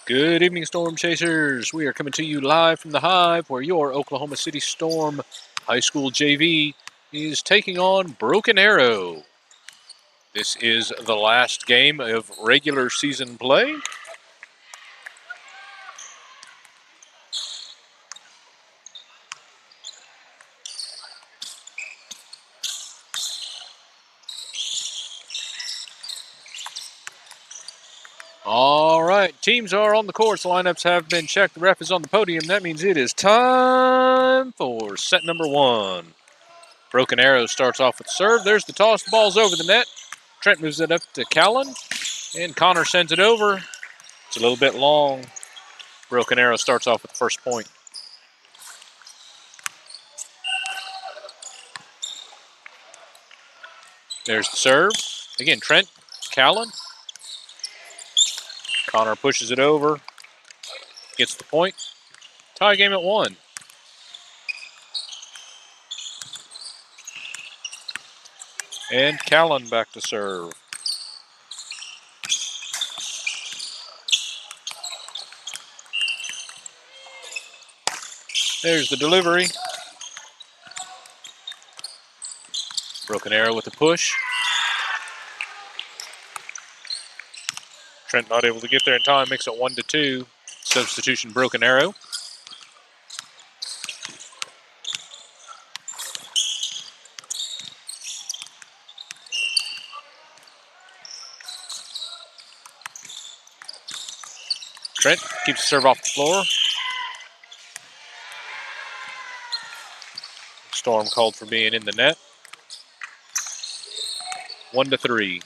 Good evening, Storm Chasers. We are coming to you live from the Hive, where your Oklahoma City Storm High School JV is taking on Broken Arrow. This is the last game of regular season play. All right, teams are on the course. Lineups have been checked. The ref is on the podium. That means it is time for set number one. Broken Arrow starts off with serve. There's the toss. The ball's over the net. Trent moves it up to Callan, and Connor sends it over. It's a little bit long. Broken Arrow starts off with the first point. There's the serve. Again, Trent, Callan. Connor pushes it over. Gets the point. Tie game at 1. And Callan back to serve. There's the delivery. Broken Arrow with the push. Trent not able to get there in time, makes it 1-2. Substitution Broken Arrow. Trent keeps the serve off the floor. Storm called for being in the net. 1-3.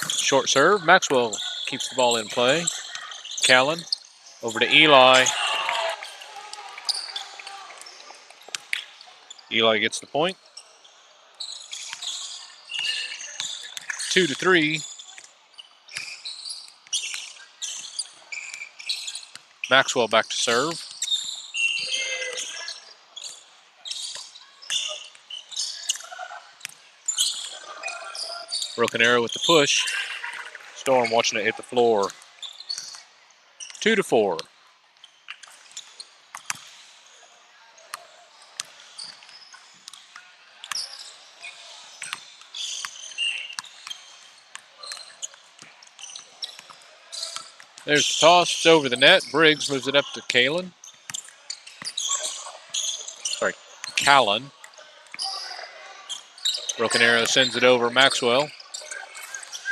Short serve. Maxwell keeps the ball in play. Callan over to Eli. Eli gets the point. 2-3. Maxwell back to serve. Broken Arrow with the push. Storm watching it hit the floor. 2-4. There's the toss. It's over the net. Briggs moves it up to Callan. Broken Arrow sends it over Maxwell.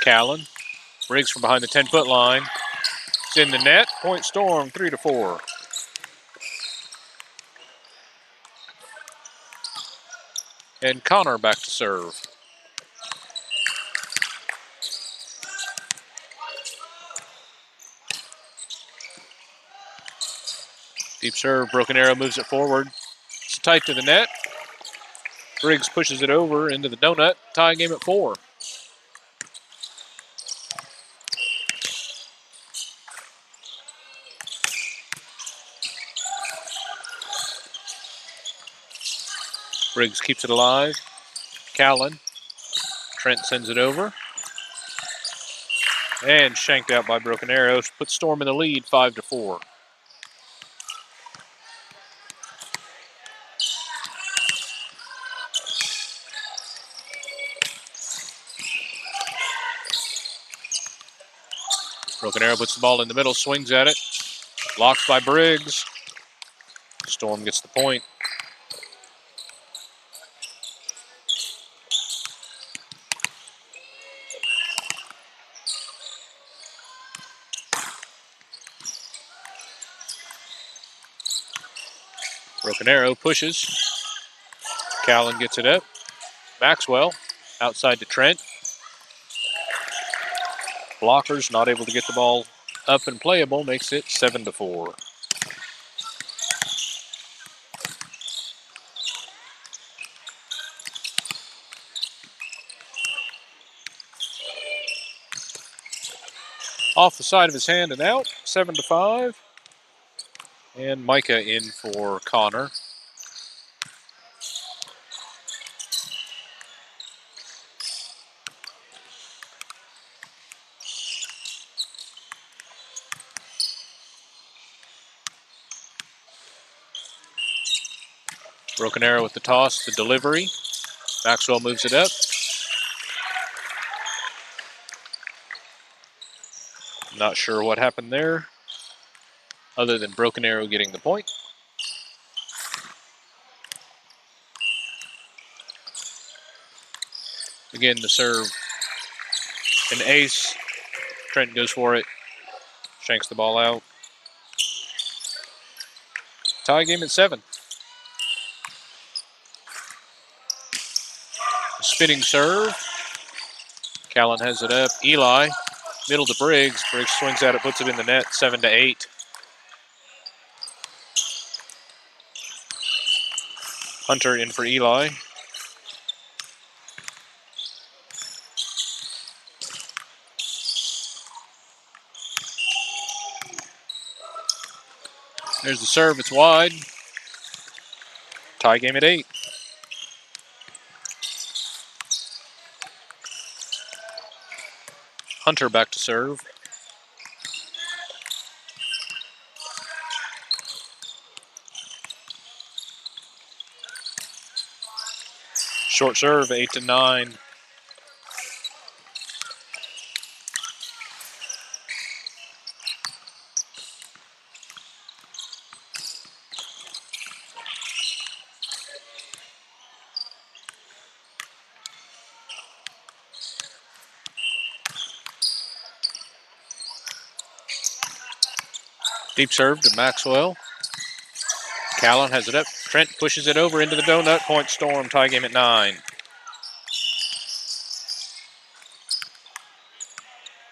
Callan. Briggs from behind the 10-foot line. It's in the net. Point Storm, 3-4. And Connor back to serve. Deep serve. Broken Arrow moves it forward. It's tight to the net. Briggs pushes it over into the donut. Tie game at 4. Briggs keeps it alive. Callan. Trent sends it over. And shanked out by Broken Arrow. Puts Storm in the lead, 5-4. Broken Arrow puts the ball in the middle, swings at it. Blocked by Briggs. Storm gets the point. Broken Arrow pushes. Callan gets it up. Maxwell outside to Trent. Blockers not able to get the ball up and playable, makes it 7-4. Off the side of his hand and out, 7-5. And Micah in for Connor. Broken Arrow with the toss, the delivery. Maxwell moves it up. Not sure what happened there, other than Broken Arrow getting the point. Again, the serve. An ace. Trent goes for it. Shanks the ball out. Tie game at 7. A spinning serve. Callan has it up. Eli, middle to Briggs. Briggs swings at it, puts it in the net, 7-8. Hunter in for Eli. There's the serve, it's wide. Tie game at 8. Hunter back to serve. Short serve, 8-9. Deep serve to Maxwell. Callan has it up. Trent pushes it over into the donut. Point Storm. Tie game at 9.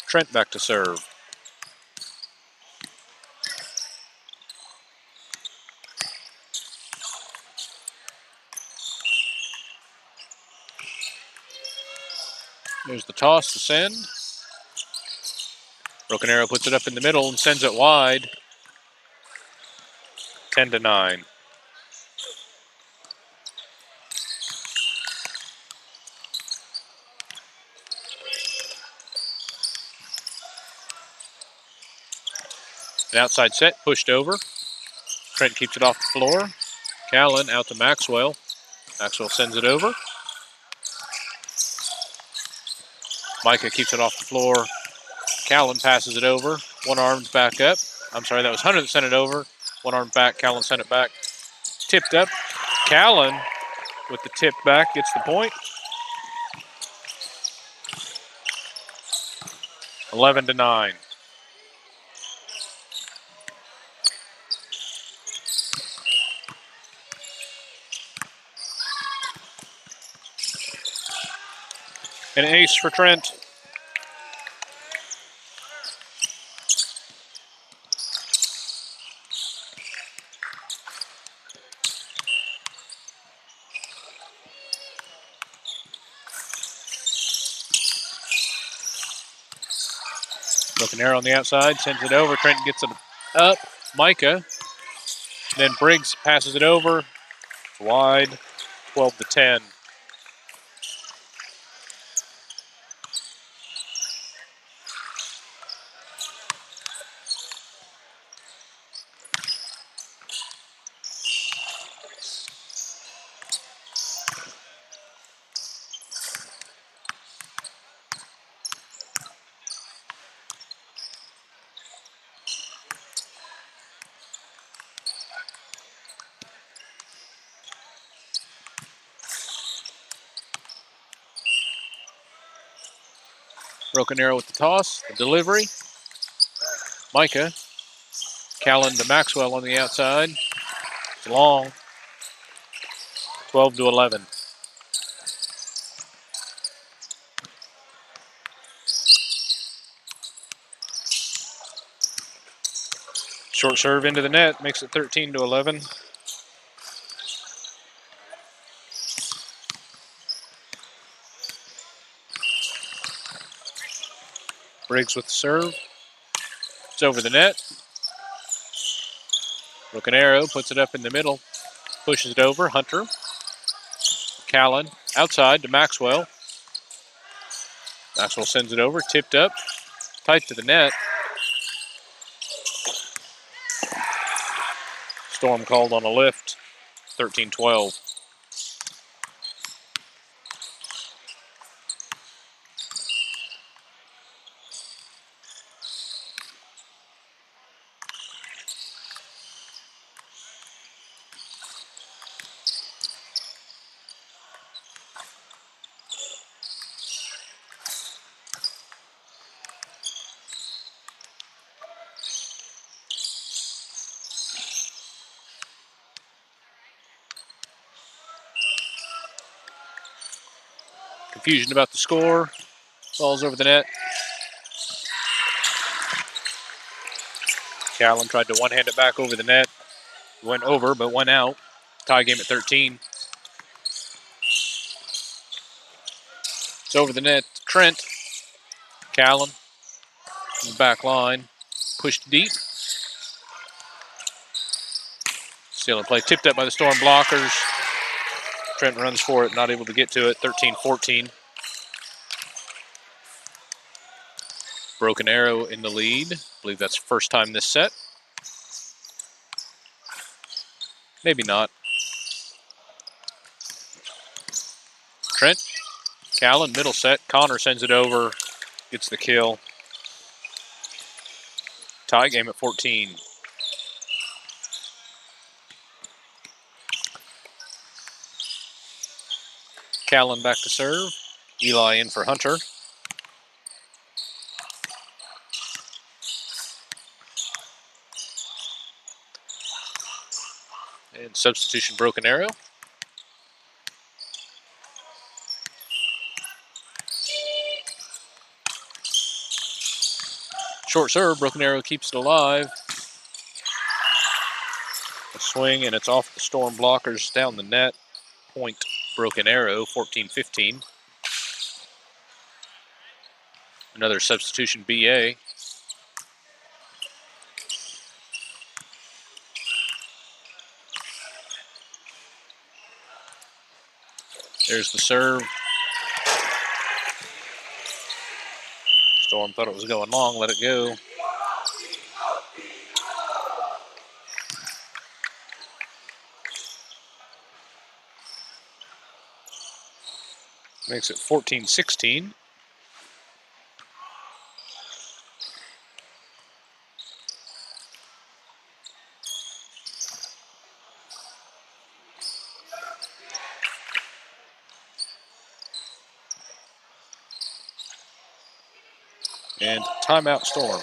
Trent back to serve. There's the toss to send. Broken Arrow puts it up in the middle and sends it wide. 10-9. An outside set, pushed over. Trent keeps it off the floor. Callan out to Maxwell. Maxwell sends it over. Micah keeps it off the floor. Callan passes it over. One armed back up. I'm sorry, that was Hunter that sent it over. One armed back. Callan sent it back. Tipped up. Callan with the tip back gets the point. 11-9. An ace for Trent. Broken Arrow on the outside, sends it over. Trent gets it up. Micah. Then Briggs passes it over. It's wide. 12-10. Broken Arrow with the toss, the delivery. Micah. Callan to Maxwell on the outside. It's long. 12-11. Short serve into the net, makes it 13-11. Briggs with the serve. It's over the net. Broken Arrow puts it up in the middle. Pushes it over. Hunter. Callan outside to Maxwell. Maxwell sends it over. Tipped up. Tight to the net. Storm called on a lift. 13-12. Confusion about the score. Ball's over the net. Callan tried to one-hand it back over the net. Went over, but went out. Tie game at 13. It's over the net. Trent. Callan. In the back line. Pushed deep. Still in play. Tipped up by the Storm blockers. Trent runs for it, not able to get to it. 13-14. Broken Arrow in the lead. I believe that's first time this set. Maybe not. Trent. Callan, middle set. Connor sends it over. Gets the kill. Tie game at 14. Callan back to serve. Eli in for Hunter. And substitution Broken Arrow. Short serve, Broken Arrow keeps it alive. A swing, and it's off the Storm blockers down the net. Point Broken Arrow, 14-15. Another substitution, BA. There's the serve. Storm thought it was going long, let it go. Makes it 14-16. And timeout Storm.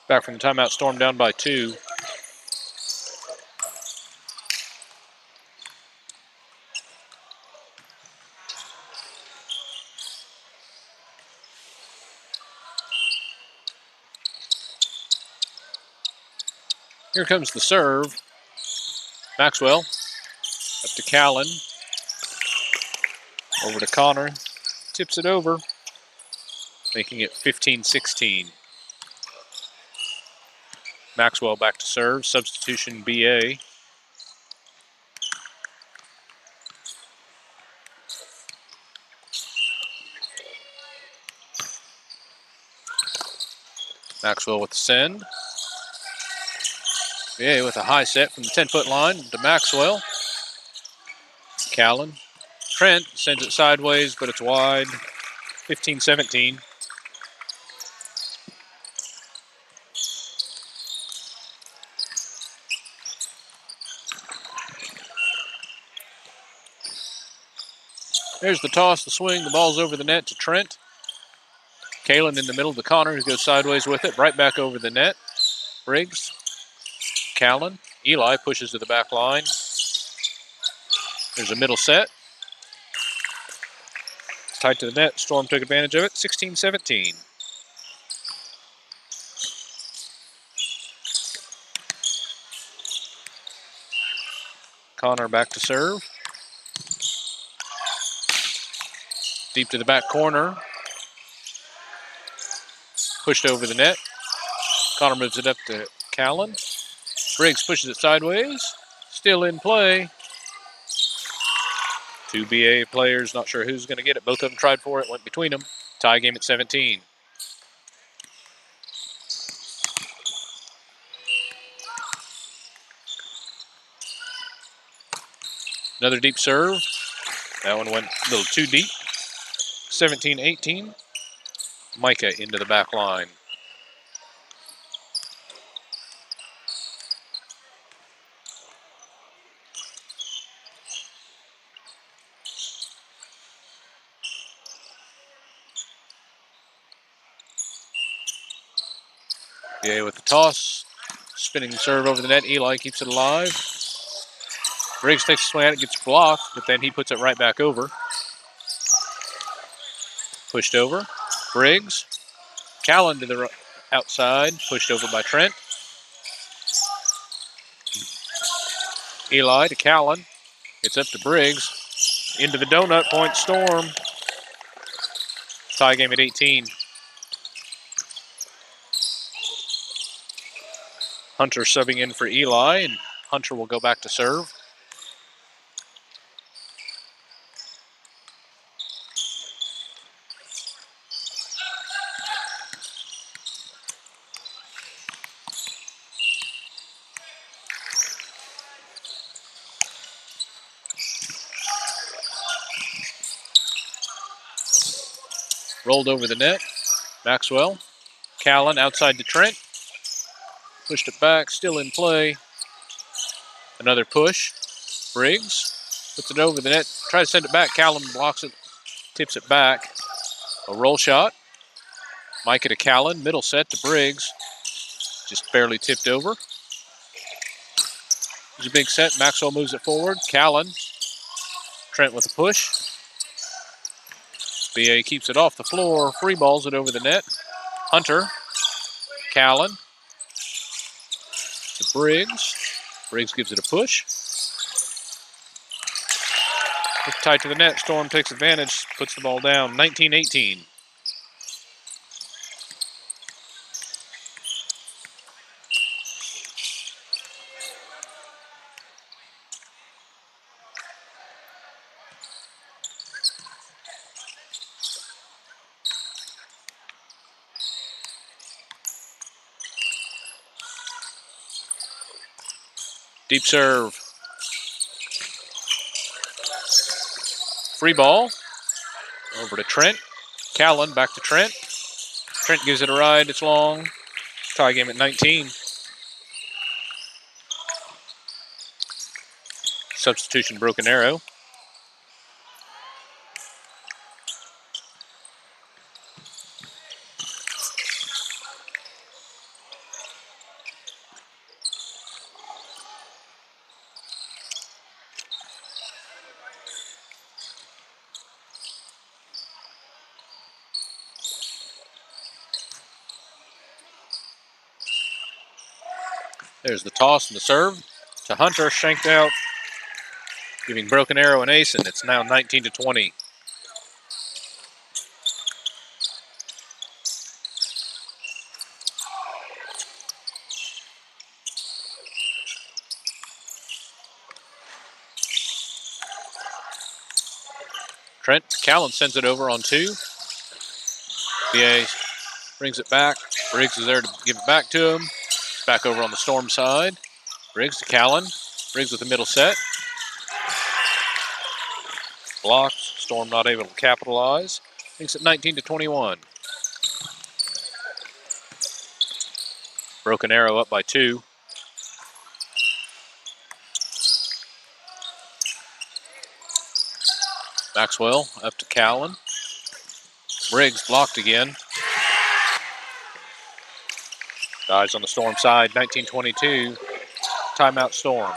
Back from the timeout, Storm down by 2. Here comes the serve. Maxwell up to Callan. Over to Connor. Tips it over, making it 15-16. Maxwell back to serve. Substitution BA. Maxwell with the send. BA with a high set from the 10-foot line to Maxwell. Callan. Trent sends it sideways, but it's wide. 15-17. There's the toss, the swing. The ball's over the net to Trent. Kalen in the middle to Connor, who goes sideways with it. Right back over the net. Briggs. Callan. Eli pushes to the back line. There's a middle set. Tight to the net. Storm took advantage of it. 16-17. Connor back to serve. Deep to the back corner. Pushed over the net. Connor moves it up to Callan. Briggs pushes it sideways. Still in play. 2 BA players, not sure who's going to get it. Both of them tried for it, went between them. Tie game at 17. Another deep serve. That one went a little too deep. 17-18. Micah into the back line. Yeah, with the toss. Spinning the serve over the net. Eli keeps it alive. Briggs takes a swing at it, gets blocked, but then he puts it right back over. Pushed over. Briggs. Callan to the outside. Pushed over by Trent. Eli to Callan. It's up to Briggs. Into the donut point. Storm. Tie game at 18. Hunter subbing in for Eli, and Hunter will go back to serve. Rolled over the net. Maxwell. Callan outside to Trent. Pushed it back, still in play. Another push. Briggs puts it over the net. Tries to send it back. Callan blocks it, tips it back. A roll shot. Micah to Callan. Middle set to Briggs. Just barely tipped over. It's a big set. Maxwell moves it forward. Callan. Trent with a push. BA keeps it off the floor. Free balls it over the net. Hunter. Callan. To Briggs. Briggs gives it a push. It's tight to the net. Storm takes advantage. Puts the ball down. 19-18. Deep serve. Free ball. Over to Trent. Callan back to Trent. Trent gives it a ride. It's long. Tie game at 19. Substitution Broken Arrow. There's the toss and the serve to Hunter, shanked out, giving Broken Arrow an ace, and it's now 19-20. Trent, Callan sends it over on 2. BA brings it back. Briggs is there to give it back to him. Back over on the Storm side. Briggs to Callan. Briggs with the middle set. Blocked. Storm not able to capitalize. Makes it 19-21. Broken Arrow up by 2. Maxwell up to Callan. Briggs blocked again. Dives on the Storm side, 19-22. Timeout Storm.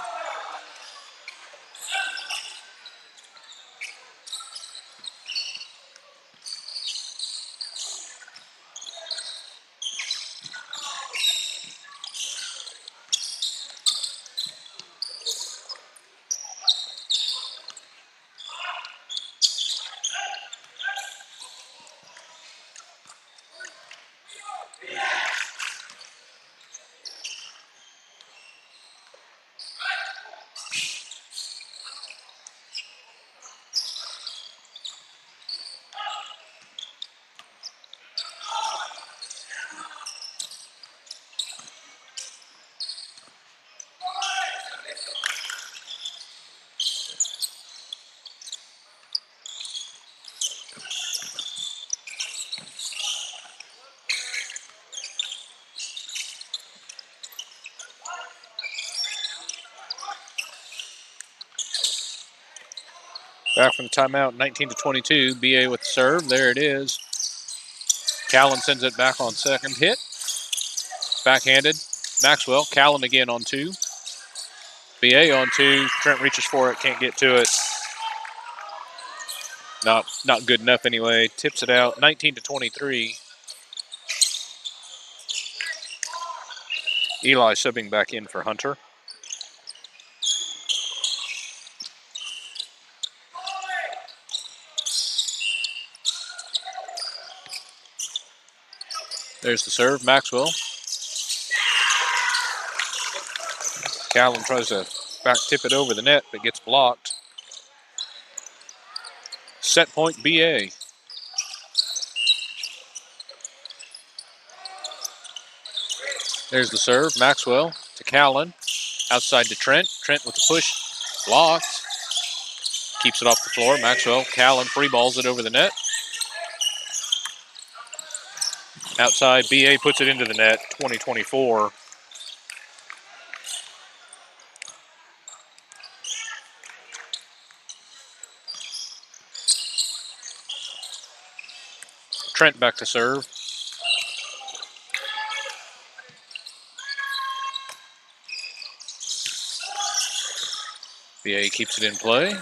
Back from the timeout, 19-22. BA with the serve. There it is. Callan sends it back on second hit. Backhanded. Maxwell. Callan again on two. BA on two. Trent reaches for it. Can't get to it. Not good enough anyway. Tips it out. 19-23. Eli subbing back in for Hunter. There's the serve. Maxwell. Callan tries to back tip it over the net, but gets blocked. Set point BA. There's the serve. Maxwell to Callan. Outside to Trent. Trent with the push. Blocked. Keeps it off the floor. Maxwell. Callan free balls it over the net. Outside. BA puts it into the net. 20-24. Trent back to serve. BA keeps it in play.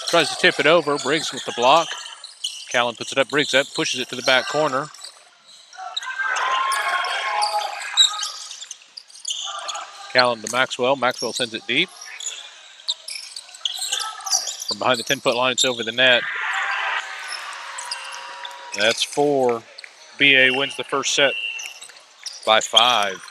Tries to tip it over. Briggs with the block. Callan puts it up. Briggs up. Pushes it to the back corner. Callan to Maxwell. Maxwell sends it deep. From behind the 10-foot line, it's over the net. That's 4. BA wins the first set by 5.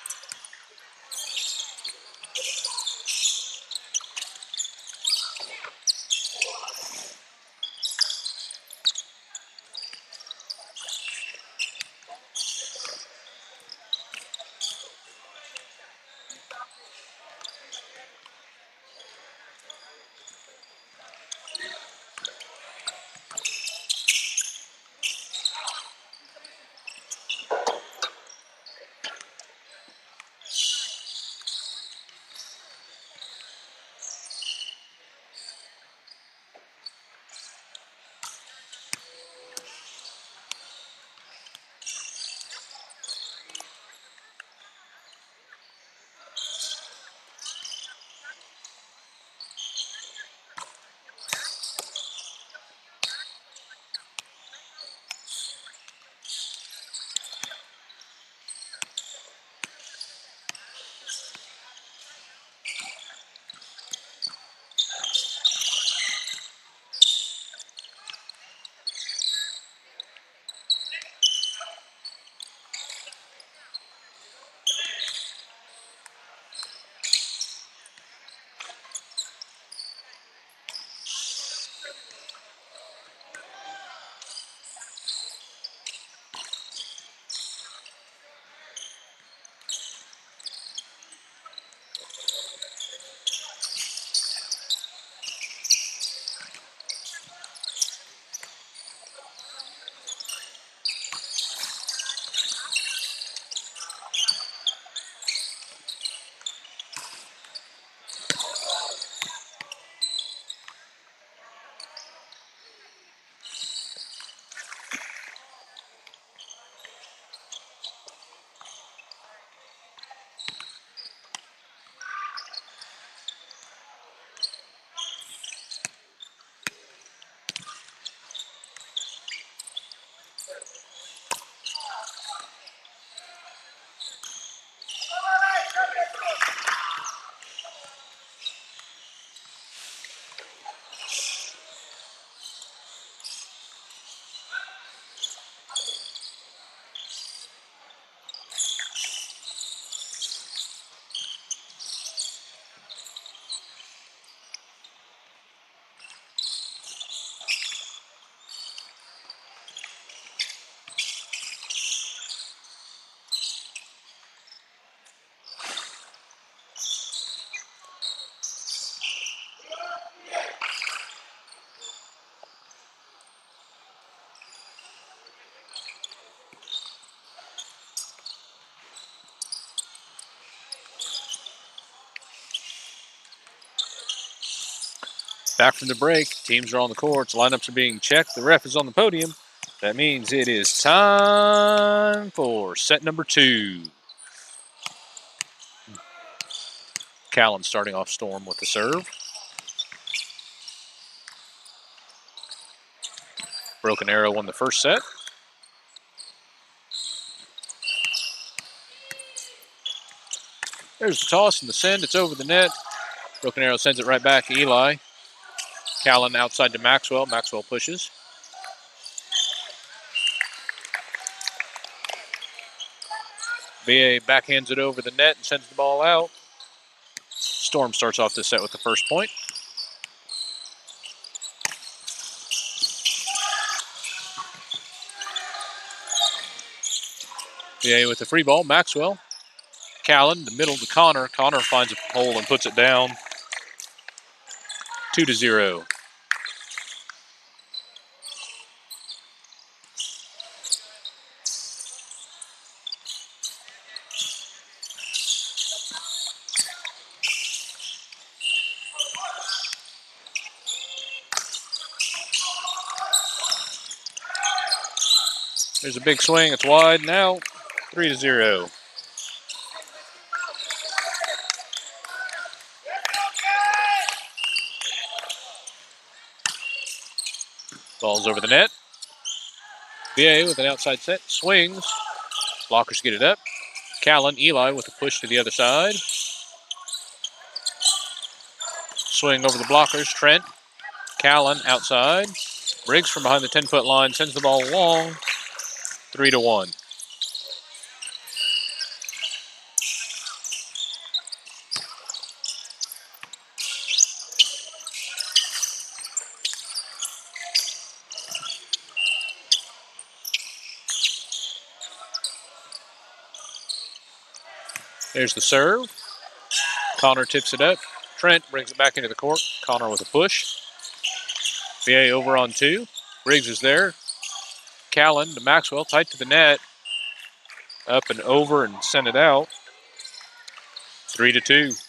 Back from the break. Teams are on the courts. Lineups are being checked. The ref is on the podium. That means it is time for set number 2. Callan starting off Storm with the serve. Broken Arrow won the first set. There's the toss and the send. It's over the net. Broken Arrow sends it right back to Eli. Callan outside to Maxwell. Maxwell pushes. BA backhands it over the net and sends the ball out. Storm starts off this set with the first point. BA with the free ball. Maxwell. Callan, the middle to Connor. Connor finds a hole and puts it down. 2-0. There's a big swing. It's wide now. 3-0. Ball's over the net. BA with an outside set. Swings. Blockers get it up. Callan, Eli with a push to the other side. Swing over the blockers. Trent. Callan outside. Briggs from behind the 10-foot line sends the ball long. 3-1. There's the serve. Connor tips it up. Trent brings it back into the court. Connor with a push. BA over on 2. Briggs is there. Callan to Maxwell, tight to the net. Up and over and send it out. 3-2.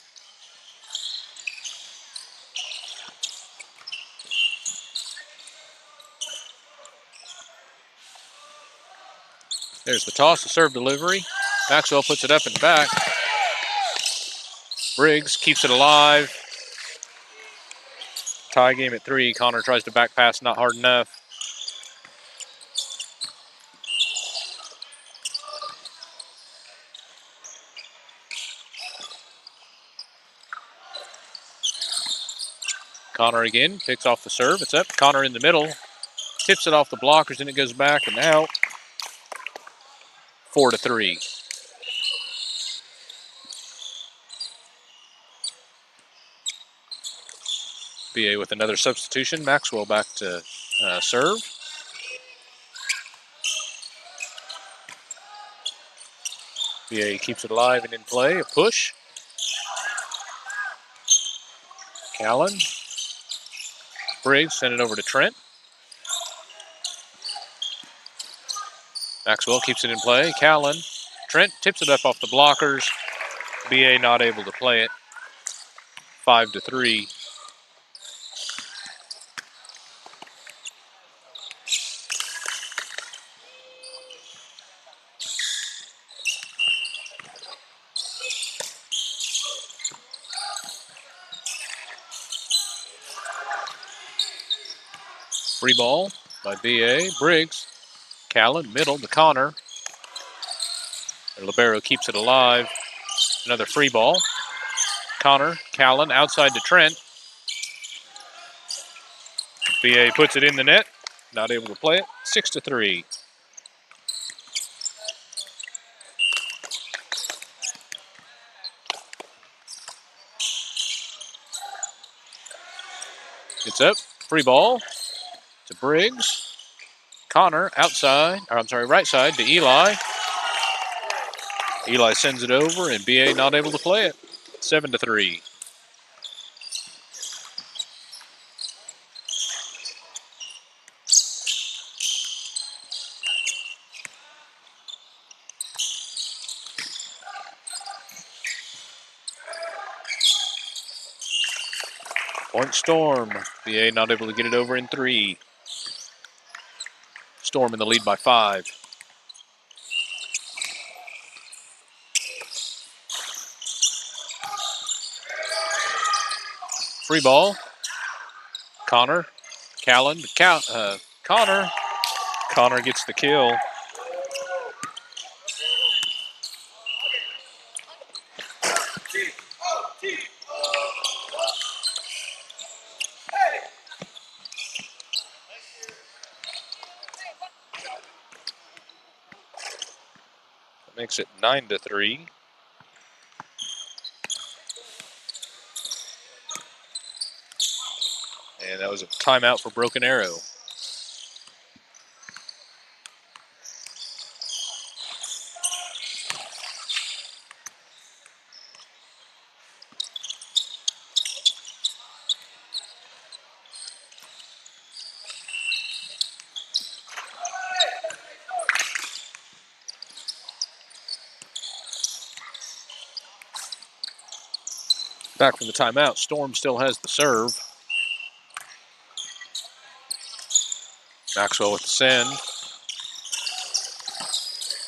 There's the toss, the serve delivery. Maxwell puts it up and back. Briggs keeps it alive. Tie game at 3. Connor tries to back pass, not hard enough. Connor again, picks off the serve. It's up. Connor in the middle. Tips it off the blockers, and it goes back and out. 4-3. BA with another substitution. Maxwell back to serve. BA keeps it alive and in play. A push. Callan. Briggs send it over to Trent. Maxwell keeps it in play. Callan. Trent tips it up off the blockers. BA not able to play it. 5-3. Free ball by BA. Briggs. Callan, middle to Connor. Libero keeps it alive. Another free ball. Connor, Callan, outside to Trent. BA puts it in the net. Not able to play it. 6-3. It's up. Free ball to Briggs. Connor outside, or I'm sorry, right side to Eli. Eli sends it over, and BA not able to play it. 7-3. Point Storm. VA not able to get it over in 3. Storm in the lead by 5. Free ball. Connor. Callan. Connor. Connor gets the kill. Makes it 9-3. And that was a timeout for Broken Arrow. Back from the timeout, Storm still has the serve. Maxwell with the send.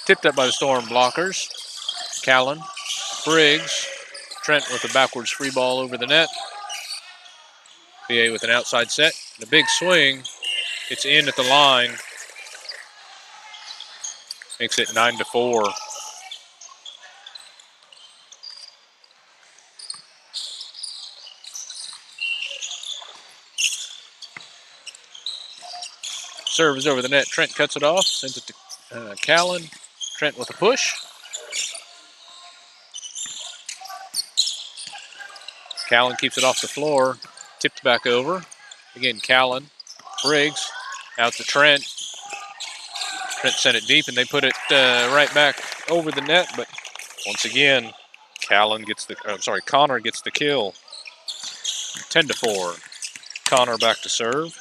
Tipped up by the Storm blockers. Callan, Briggs, Trent with a backwards free ball over the net. VA with an outside set. And a big swing. It's in at the line. Makes it 9-4. Serve is over the net. Trent cuts it off, sends it to Callan. Trent with a push. Callan keeps it off the floor. Tipped back over. Again, Callan. Briggs out to Trent. Trent sent it deep, and they put it right back over the net. But once again, Connor gets the kill. 10-4. Connor back to serve.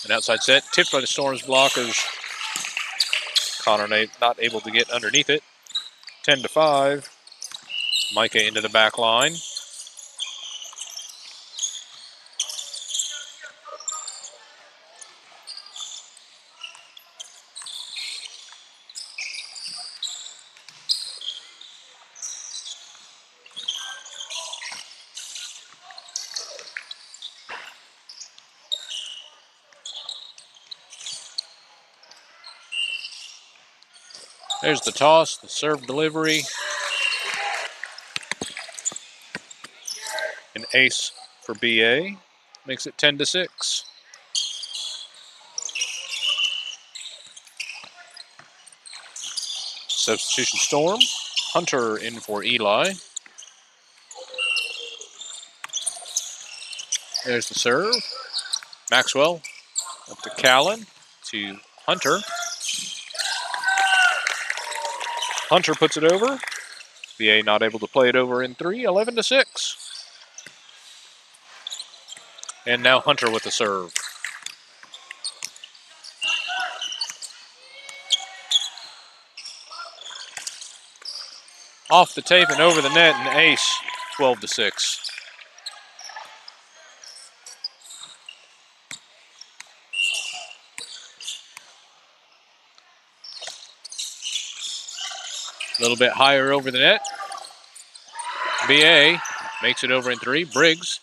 An outside set, tipped by the Storm's blockers. Connor not able to get underneath it. 10-5. Micah into the back line. There's the toss, the serve delivery. An ace for BA. Makes it 10-6. Substitution Storm. Hunter in for Eli. There's the serve. Maxwell up to Callan to Hunter. Hunter puts it over. VA not able to play it over in 3, 11-6. And now Hunter with the serve. Off the tape and over the net, and ace, 12-6. A little bit higher over the net. BA makes it over in 3. Briggs.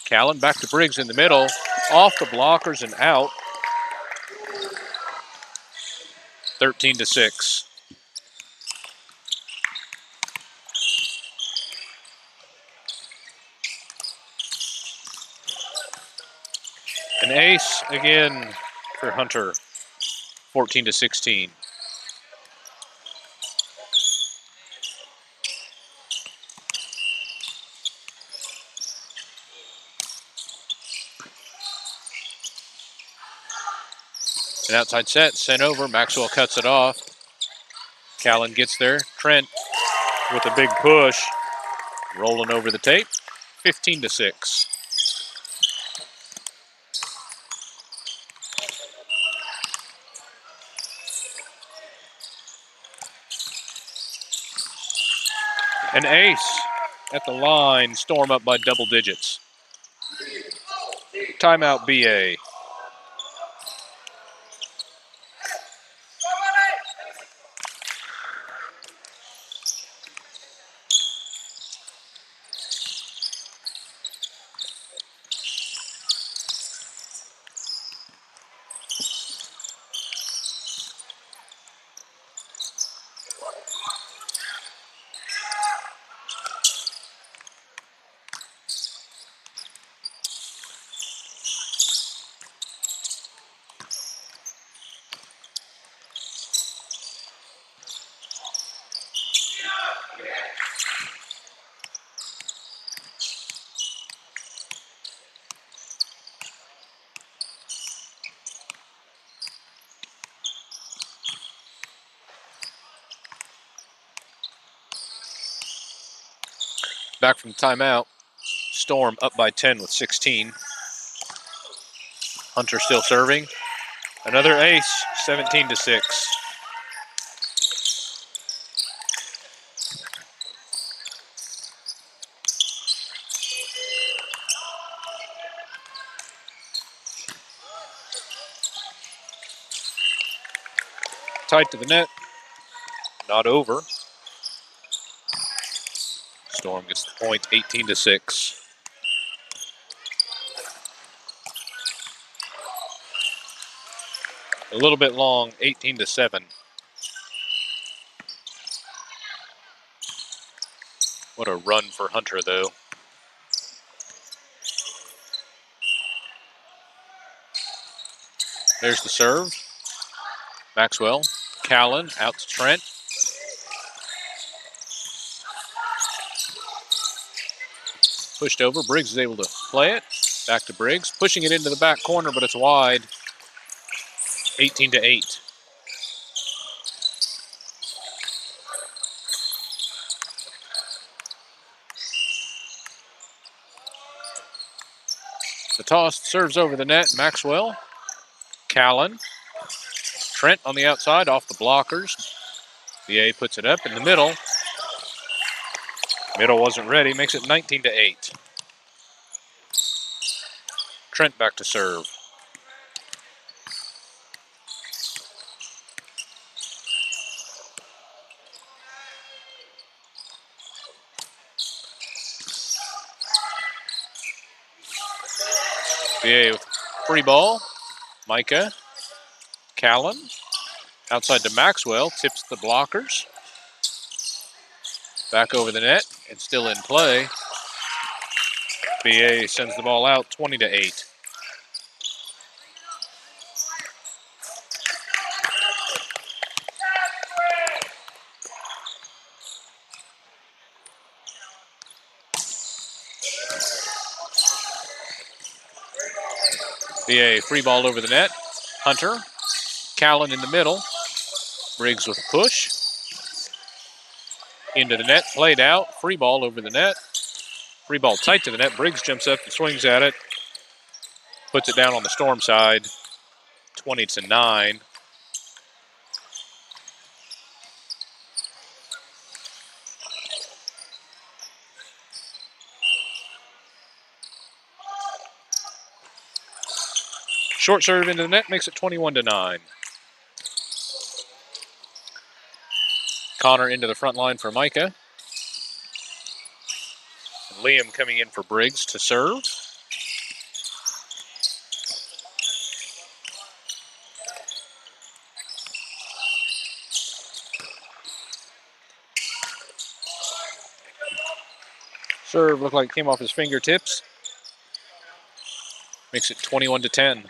Callan back to Briggs in the middle. Off the blockers and out. 13-6. An ace again for Hunter. 14-16. An outside set, sent over. Maxwell cuts it off. Callan gets there. Trent with a big push. Rolling over the tape. 15-6. An ace at the line. Storm up by double digits. Timeout, BA. Back from timeout. Storm up by 10 with 16. Hunter still serving. Another ace, 17-6. Tight to the net. Not over. Storm gets the point, 18-6. A little bit long, 18-7. What a run for Hunter, though. There's the serve. Maxwell. Callan out to Trent. Pushed over. Briggs is able to play it. Back to Briggs. Pushing it into the back corner, but it's wide. 18-8. The toss serves over the net. Maxwell. Callan. Trent on the outside off the blockers. VA puts it up in the middle. Middle wasn't ready. Makes it 19-8. Trent back to serve. VA with free ball. Micah. Callan. Outside to Maxwell. Tips the blockers. Back over the net and still in play. BA sends the ball out 20-8. BA free ball over the net. Hunter. Callan in the middle. Briggs with a push. Into the net, played out. Free ball over the net. Free ball tight to the net. Briggs jumps up and swings at it. Puts it down on the Storm side. 20-9. Short serve into the net makes it 21-9. Connor into the front line for Micah. And Liam coming in for Briggs to serve. Serve looked like it came off his fingertips. Makes it 21-10.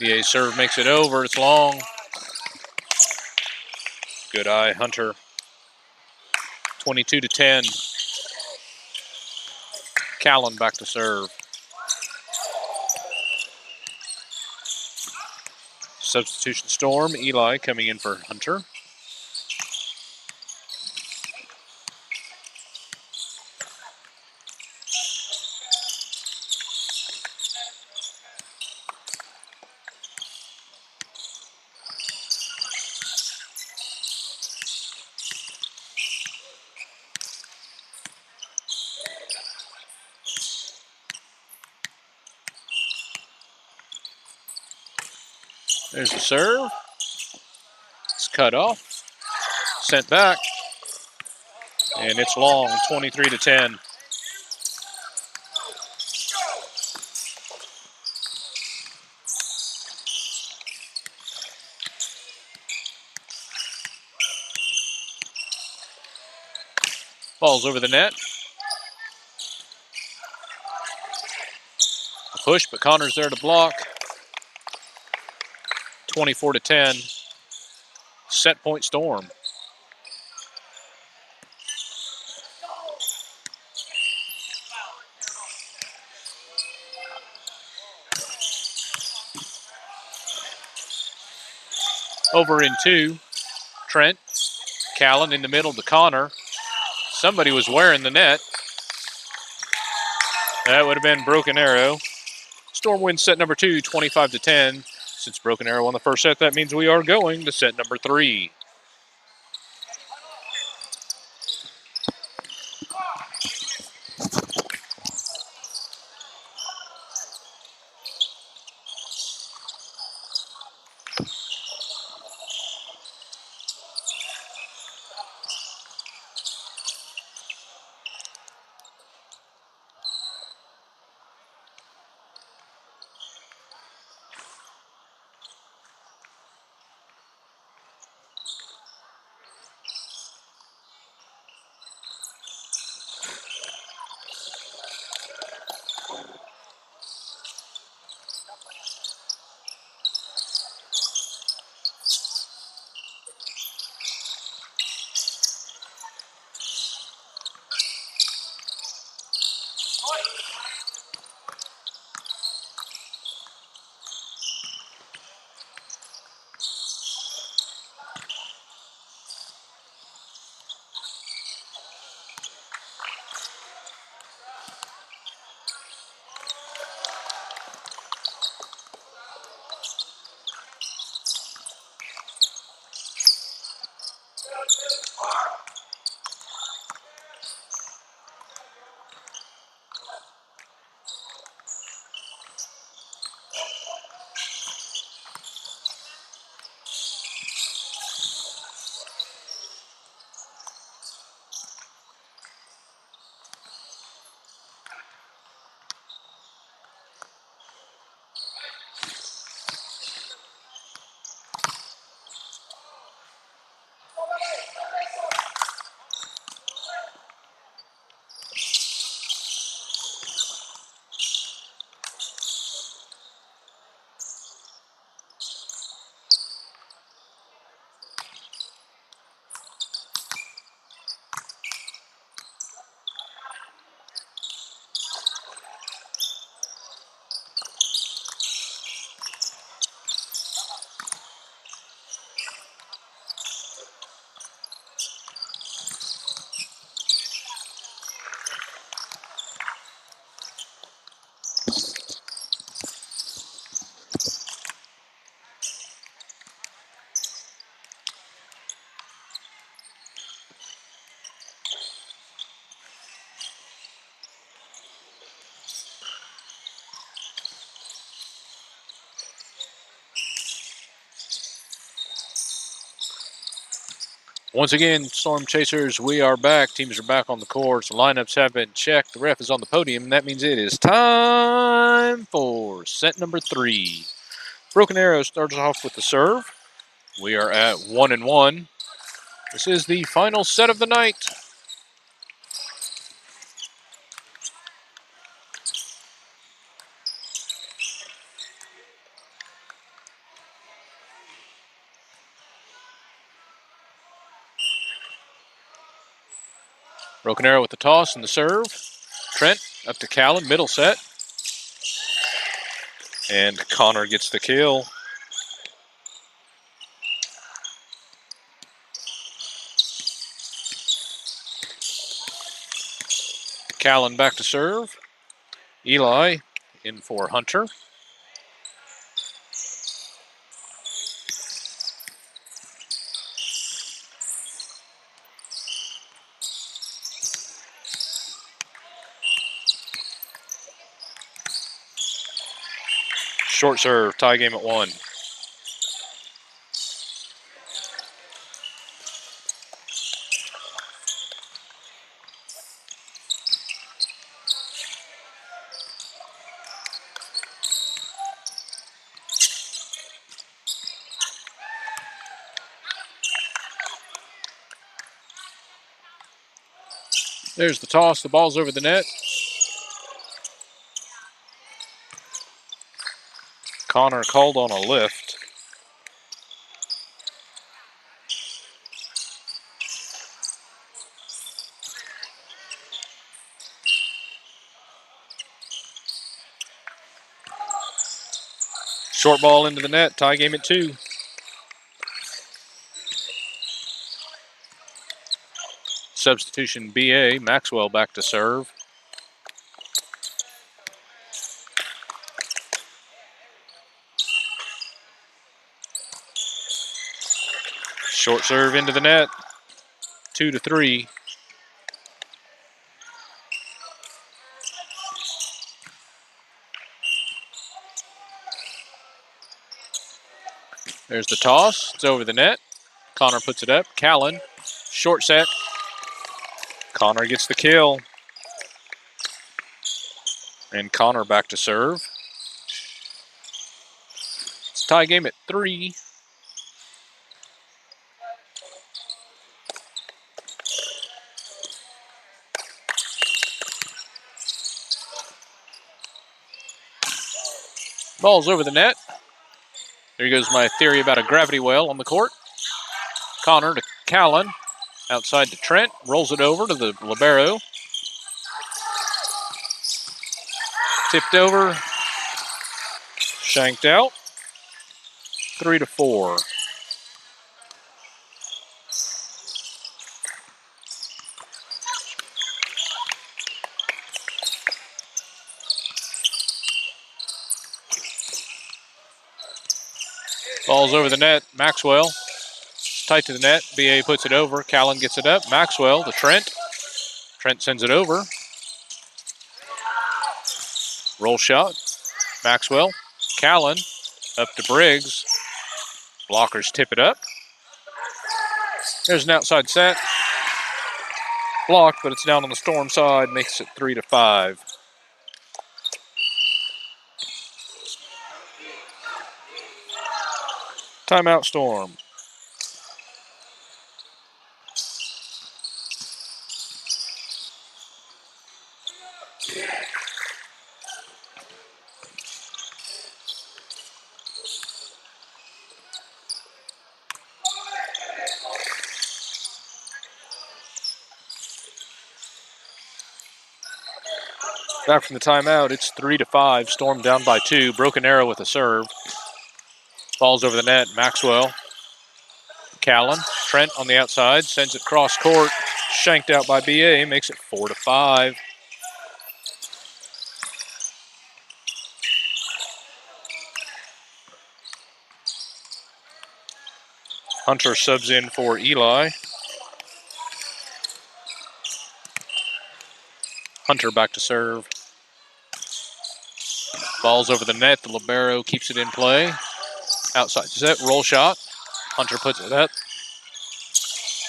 VA serve makes it over. It's long. Good eye, Hunter. 22-10. Callan back to serve. Substitution Storm. Eli coming in for Hunter. There's the serve. It's cut off. Sent back. And it's long, 23-10. Ball's over the net. A push, but Connor's there to block. 24-10. Set point Storm. Over in two. Trent. Callan in the middle to Connor. Somebody was wearing the net. That would have been Broken Arrow. Storm wins set number 2, 25-10. Since Broken Arrow won the first set, that means we are going to set number 3. Once again, Storm Chasers, we are back. Teams are back on the courts. The lineups have been checked. The ref is on the podium, and that means it is time for set number 3. Broken Arrow starts off with the serve. We are at 1-1. This is the final set of the night. Broken Arrow with the toss and the serve. Trent up to Callan, middle set. And Connor gets the kill. Callan back to serve. Eli in for Hunter. Short serve, tie game at 1. There's the toss. The ball's over the net. Connor called on a lift. Short ball into the net. Tie game at 2. Substitution BA. Maxwell back to serve. Short serve into the net. 2-3. There's the toss. It's over the net. Connor puts it up. Callan. Short set. Connor gets the kill. And Connor back to serve. It's tie game at 3. Ball's over the net. There goes my theory about a gravity well on the court. Connor to Callan. Outside to Trent. Rolls it over to the libero. Tipped over. Shanked out. 3-4. Ball's over the net. Maxwell. Tight to the net. BA puts it over. Callan gets it up. Maxwell to Trent. Trent sends it over. Roll shot. Maxwell. Callan up to Briggs. Blockers tip it up. There's an outside set. Blocked, but it's down on the Storm side. Makes it 3-5. Timeout, Storm. Back from the timeout, it's 3-5. Storm down by 2. Broken arrow with a serve. Ball's over the net. Maxwell. Callan. Trent on the outside. Sends it cross court. Shanked out by BA. Makes it 4-5. Hunter subs in for Eli. Hunter back to serve. Ball's over the net. The libero keeps it in play. Outside set, roll shot. Hunter puts it up.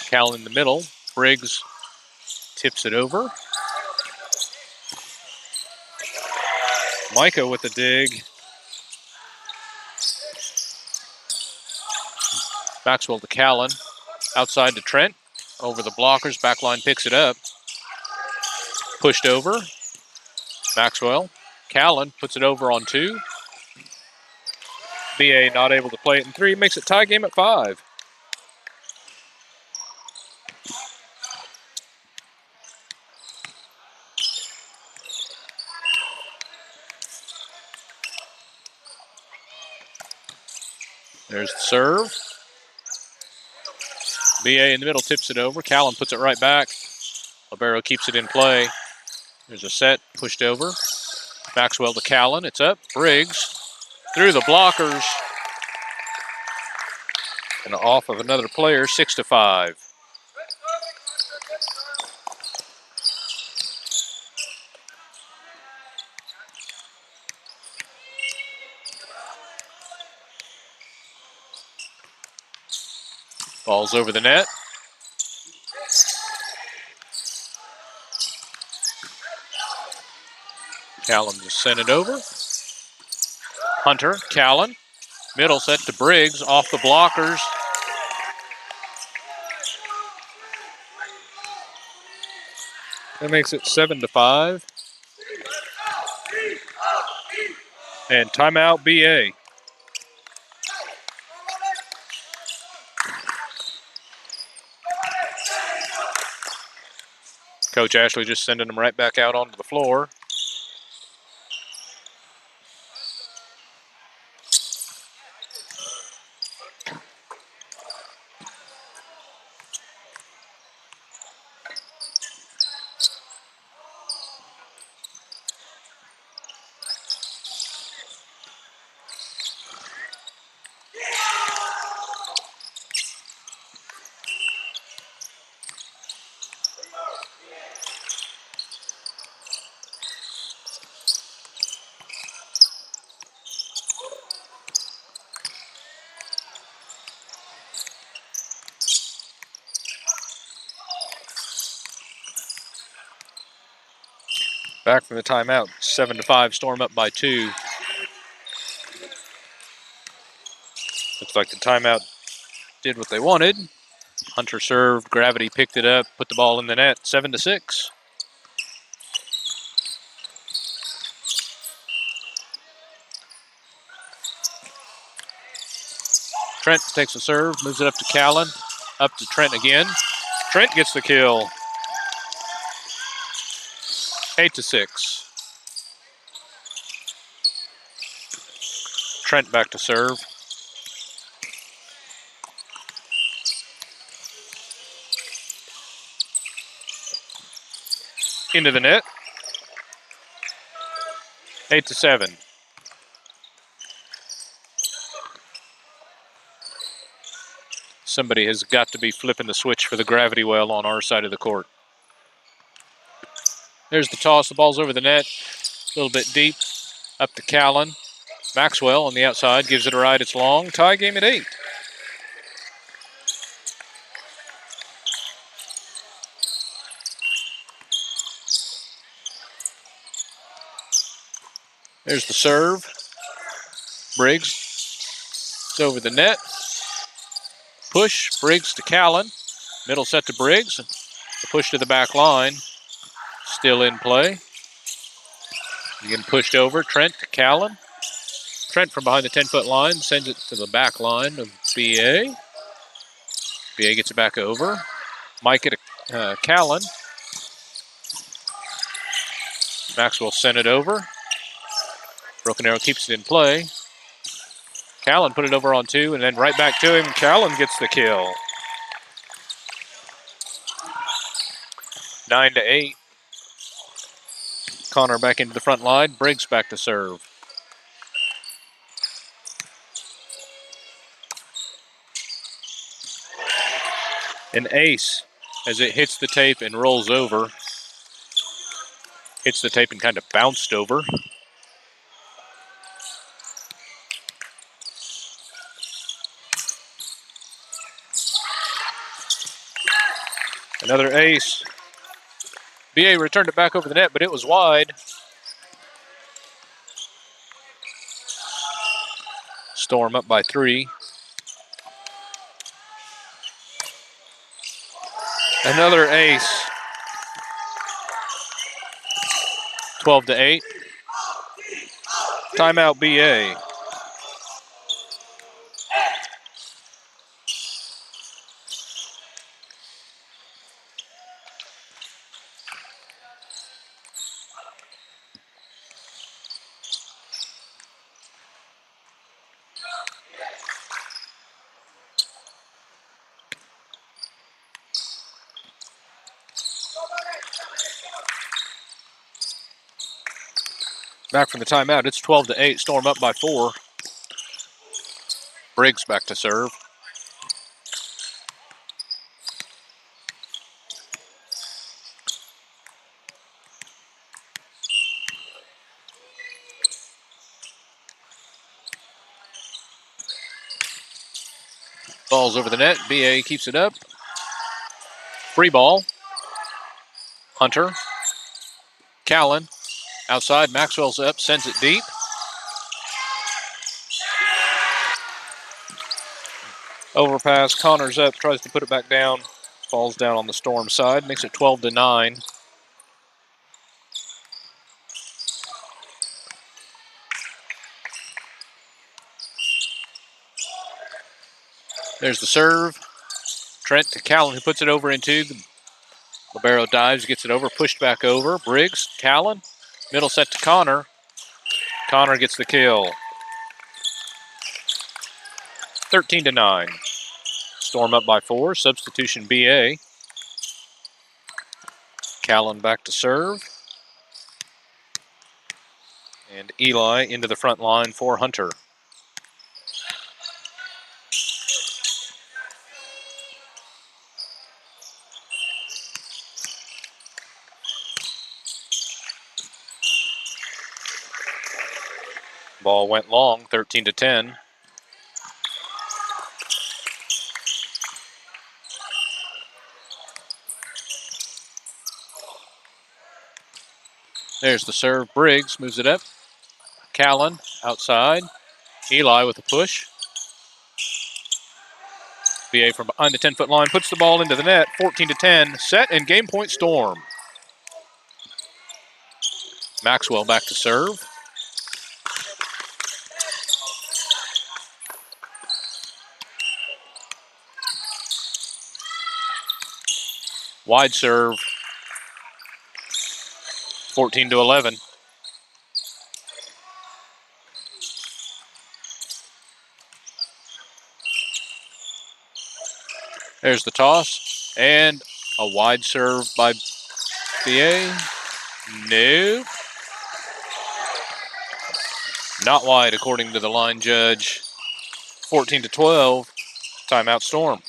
Cal in the middle. Briggs tips it over. Micah with the dig. Maxwell to Callan. Outside to Trent. Over the blockers. Backline picks it up. Pushed over. Maxwell. Callan puts it over on 2. BA not able to play it in 3. Makes it tie game at 5. There's the serve. BA in the middle tips it over. Callan puts it right back. Libero keeps it in play. There's a set pushed over. Maxwell to Callan. It's up. Briggs through the blockers. And off of another player, 6-5. Ball's over the net. Callan just sent it over. Hunter, Callan. Middle set to Briggs, off the blockers. That makes it 7-5. And timeout BA. Coach Ashley just sending them right back out onto the floor. Back from the timeout, 7-5, Storm up by 2. Looks like the timeout did what they wanted. Hunter served, Gravity picked it up, put the ball in the net, 7-6. Trent takes a serve, moves it up to Callan, up to Trent again. Trent gets the kill. 8-6. Trent back to serve. Into the net. 8-7. Somebody has got to be flipping the switch for the Gravity well on our side of the court. There's the toss. The ball's over the net. A little bit deep. Up to Callan. Maxwell on the outside gives it a ride. It's long. Tie game at 8. There's the serve. Briggs. It's over the net. Push. Briggs to Callan. Middle set to Briggs. The push to the back line. Still in play. Again pushed over. Trent to Callan. Trent from behind the 10-foot line sends it to the back line of BA. BA gets it back over. Mike at Callan. Maxwell sent it over. Broken Arrow keeps it in play. Callan put it over on 2 and then right back to him. Callan gets the kill. 9-8. Connor back into the front line. Briggs back to serve. An ace as it hits the tape and rolls over. Hits the tape and kind of bounced over. Another ace. BA returned it back over the net, but it was wide. Storm up by 3. Another ace. 12-8. Timeout BA. Back from the timeout, it's 12-8. Storm up by 4. Briggs back to serve. Ball's over the net. BA keeps it up. Free ball. Hunter. Callan. Outside, Maxwell's up, sends it deep. Overpass, Connor's up, tries to put it back down. Falls down on the Storm side, makes it 12-9. There's the serve. Trent to Callan, who puts it over into the libero dives, gets it over, pushed back over. Briggs, Callan, middle set to Connor. Connor gets the kill. 13-9. Storm up by 4. Substitution BA. Callan back to serve. And Eli into the front line for Hunter. Ball went long, 13-10. There's the serve. Briggs moves it up. Callan outside. Eli with a push. BA from behind the 10-foot line puts the ball into the net. 14-10. Set and game point Storm. Maxwell back to serve. Wide serve. 14-11. There's the toss. And a wide serve by BA. No. Not wide, according to the line judge. 14-12. Timeout Storm.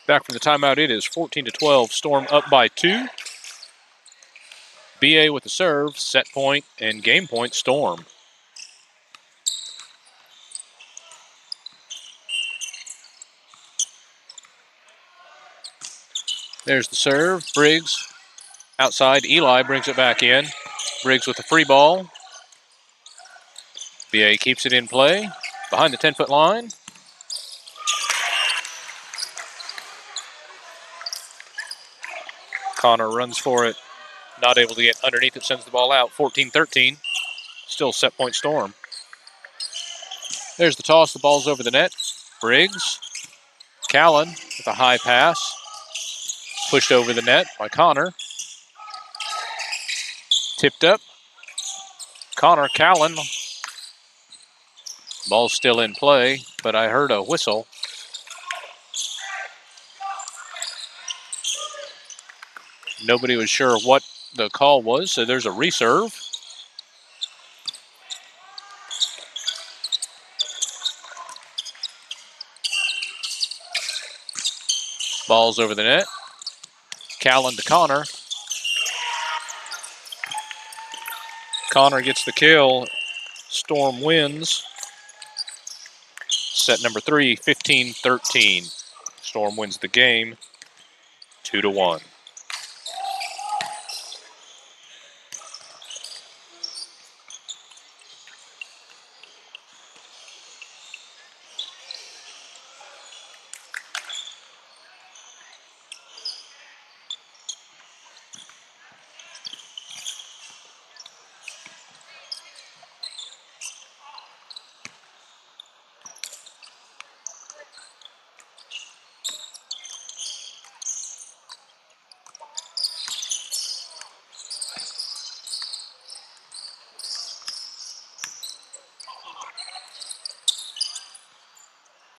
Back from the timeout, it is 14-12. Storm up by 2. BA with the serve, set point, and game point Storm. There's the serve. Briggs outside. Eli brings it back in. Briggs with the free ball. BA keeps it in play. Behind the 10-foot line. Connor runs for it. Not able to get underneath it, sends the ball out. 14-13. Still set point Storm. There's the toss. The ball's over the net. Briggs. Callan with a high pass. Pushed over the net by Connor. Tipped up. Connor, Callan. Ball's still in play, but I heard a whistle. Nobody was sure what the call was, so there's a reserve. Ball's over the net. Callan to Connor. Connor gets the kill. Storm wins. Set number 3, 15-13. Storm wins the game 2-1.